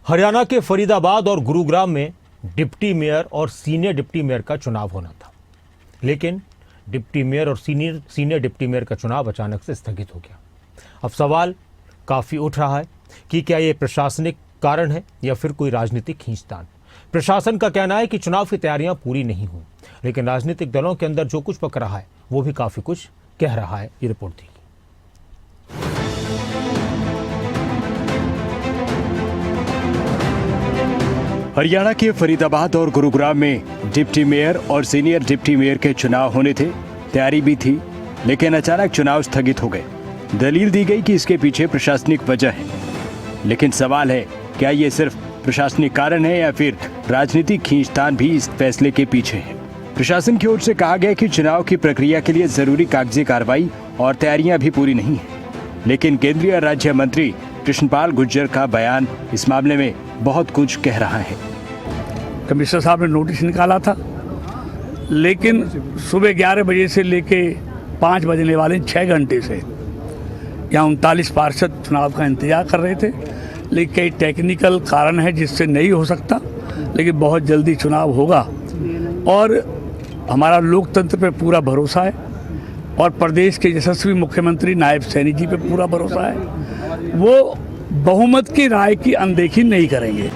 हरियाणा के फरीदाबाद और गुरुग्राम में डिप्टी मेयर और सीनियर डिप्टी मेयर का चुनाव होना था, लेकिन डिप्टी मेयर और सीनियर डिप्टी मेयर का चुनाव अचानक से स्थगित हो गया। अब सवाल काफ़ी उठ रहा है कि क्या ये प्रशासनिक कारण है या फिर कोई राजनीतिक खींचतान। प्रशासन का कहना है कि चुनाव की तैयारियां पूरी नहीं हुई, लेकिन राजनीतिक दलों के अंदर जो कुछ पक रहा है वो भी काफ़ी कुछ कह रहा है। ये रिपोर्ट थी। हरियाणा के फरीदाबाद और गुरुग्राम में डिप्टी मेयर और सीनियर डिप्टी मेयर के चुनाव होने थे, तैयारी भी थी, लेकिन अचानक चुनाव स्थगित हो गए। दलील दी गई कि इसके पीछे प्रशासनिक वजह है, लेकिन सवाल है क्या ये सिर्फ प्रशासनिक कारण है या फिर राजनीतिक खींचतान भी इस फैसले के पीछे है। प्रशासन की ओर से कहा गया कि चुनाव की प्रक्रिया के लिए जरूरी कागजी कार्रवाई और तैयारियां भी पूरी नहीं है, लेकिन केंद्रीय राज्य मंत्री कृष्णपाल गुर्जर का बयान इस मामले में बहुत कुछ कह रहा है। कमिश्नर साहब ने नोटिस निकाला था, लेकिन सुबह 11 बजे से लेके 5 बजने वाले 6 घंटे से यहाँ 39 पार्षद चुनाव का इंतजार कर रहे थे, लेकिन कई टेक्निकल कारण है जिससे नहीं हो सकता, लेकिन बहुत जल्दी चुनाव होगा और हमारा लोकतंत्र पे पूरा भरोसा है और प्रदेश के यशस्वी मुख्यमंत्री नायब सैनी जी पे पूरा भरोसा है। वो बहुमत की राय की अनदेखी नहीं करेंगे।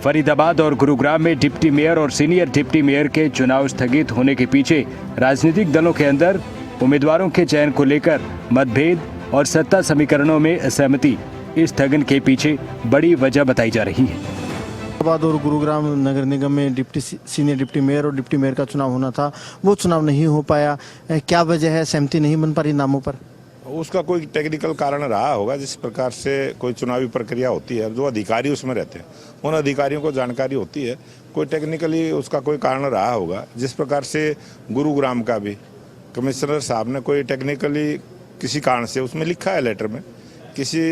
फरीदाबाद और गुरुग्राम में डिप्टी मेयर और सीनियर डिप्टी मेयर के चुनाव स्थगित होने के पीछे राजनीतिक दलों के अंदर उम्मीदवारों के चयन को लेकर मतभेद और सत्ता समीकरणों में असहमति इस स्थगन के पीछे बड़ी वजह बताई जा रही है। फरीदाबाद और गुरुग्राम नगर निगम में सीनियर डिप्टी मेयर और डिप्टी मेयर का चुनाव होना था, वो चुनाव नहीं हो पाया। क्या वजह है? सहमति नहीं बन पा रही नामों पर? उसका कोई टेक्निकल कारण रहा होगा। जिस प्रकार से कोई चुनावी प्रक्रिया होती है, जो अधिकारी उसमें रहते हैं उन अधिकारियों को जानकारी होती है, कोई टेक्निकली उसका कोई कारण रहा होगा। जिस प्रकार से गुरुग्राम का भी कमिश्नर साहब ने कोई टेक्निकली किसी कारण से उसमें लिखा है लेटर में, किसी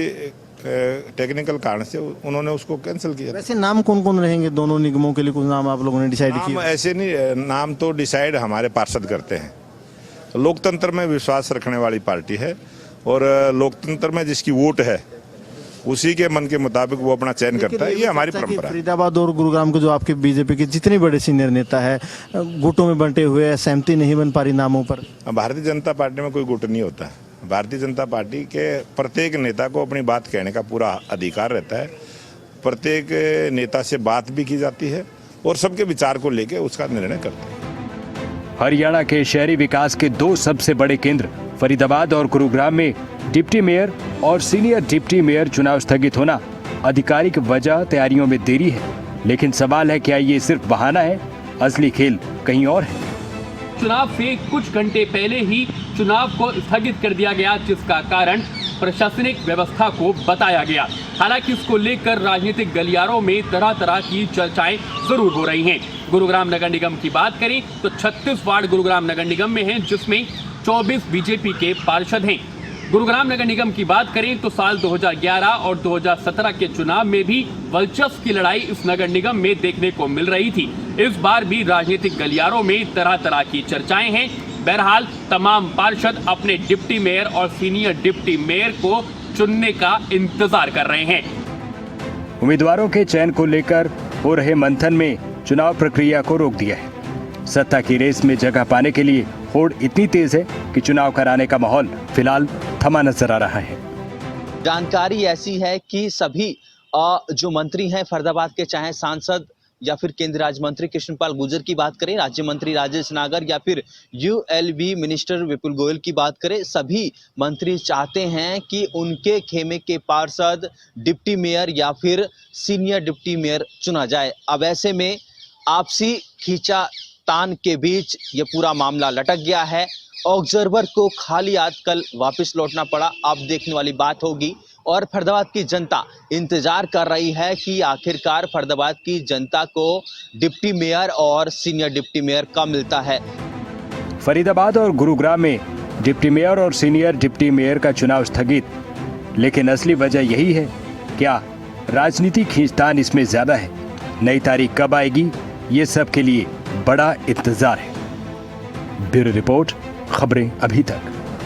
टेक्निकल कारण से उन्होंने उसको कैंसिल किया। वैसे नाम कौन कौन रहेंगे दोनों निगमों के लिए? कुछ नाम आप लोगों ने डिसाइड किया? ऐसे नहीं, नाम तो डिसाइड हमारे पार्षद करते हैं। लोकतंत्र में विश्वास रखने वाली पार्टी है और लोकतंत्र में जिसकी वोट है उसी के मन के मुताबिक वो अपना चयन करता है। ये हमारी परंपरा है। फरीदाबाद और गुरुग्राम के जो आपके बीजेपी के जितने बड़े सीनियर नेता है, गुटों में बंटे हुए, सहमति नहीं बन पा रही नामों पर। भारतीय जनता पार्टी में कोई गुट नहीं होता। भारतीय जनता पार्टी के प्रत्येक नेता को अपनी बात कहने का पूरा अधिकार रहता है। प्रत्येक नेता से बात भी की जाती है और सबके विचार को लेकर उसका निर्णय करते हैं। हरियाणा के शहरी विकास के 2 सबसे बड़े केंद्र फरीदाबाद और गुरुग्राम में डिप्टी मेयर और सीनियर डिप्टी मेयर चुनाव स्थगित होना आधिकारिक वजह तैयारियों में देरी है, लेकिन सवाल है क्या ये सिर्फ बहाना है, असली खेल कहीं और है। चुनाव से कुछ घंटे पहले ही चुनाव को स्थगित कर दिया गया, जिसका कारण प्रशासनिक व्यवस्था को बताया गया। हालांकि इसको लेकर राजनीतिक गलियारों में तरह तरह की चर्चाएं जरूर हो रही हैं। गुरुग्राम नगर निगम की बात करें तो 36 वार्ड गुरुग्राम नगर निगम में हैं, जिसमें 24 बीजेपी के पार्षद हैं। गुरुग्राम नगर निगम की बात करें तो साल 2011 और 2017 के चुनाव में भी वर्चस्व की लड़ाई इस नगर निगम में देखने को मिल रही थी। इस बार भी राजनीतिक गलियारों में तरह तरह की चर्चाएं हैं। बहरहाल तमाम पार्षद अपने डिप्टी मेयर और सीनियर डिप्टी मेयर को चुनने का इंतजार कर रहे हैं। उम्मीदवारों के चयन को लेकर हो रहे मंथन में चुनाव प्रक्रिया को रोक दिया है। सत्ता की रेस में जगह पाने के लिए होड़ इतनी तेज है कि चुनाव कराने का माहौल फिलहाल थमा नजर आ रहा है। जानकारी ऐसी है कि सभी जो मंत्री हैं फरीदाबाद के, चाहे सांसद या फिर केंद्रीय राज्य मंत्री कृष्णपाल गुर्जर की बात करें, राज्य मंत्री राजेश नागर या फिर यूएलबी मिनिस्टर विपुल गोयल की बात करें, सभी मंत्री चाहते हैं कि उनके खेमे के पार्षद डिप्टी मेयर या फिर सीनियर डिप्टी मेयर चुना जाए। अब ऐसे में आपसी खींचातान के बीच ये पूरा मामला लटक गया है। ऑब्जर्वर को खाली हाथ कल वापस लौटना पड़ा। अब देखने वाली बात होगी और फरीदाबाद की जनता इंतजार कर रही है कि आखिरकार फरीदाबाद की जनता को डिप्टी मेयर और सीनियर डिप्टी मेयर कब मिलता है। फरीदाबाद और गुरुग्राम में डिप्टी मेयर और सीनियर डिप्टी मेयर का चुनाव स्थगित, लेकिन असली वजह यही है क्या राजनीतिक खींचतान इसमें ज्यादा है? नई तारीख कब आएगी, ये सब के लिए बड़ा इंतजार है। ब्यूरो रिपोर्ट, खबरें अभी तक।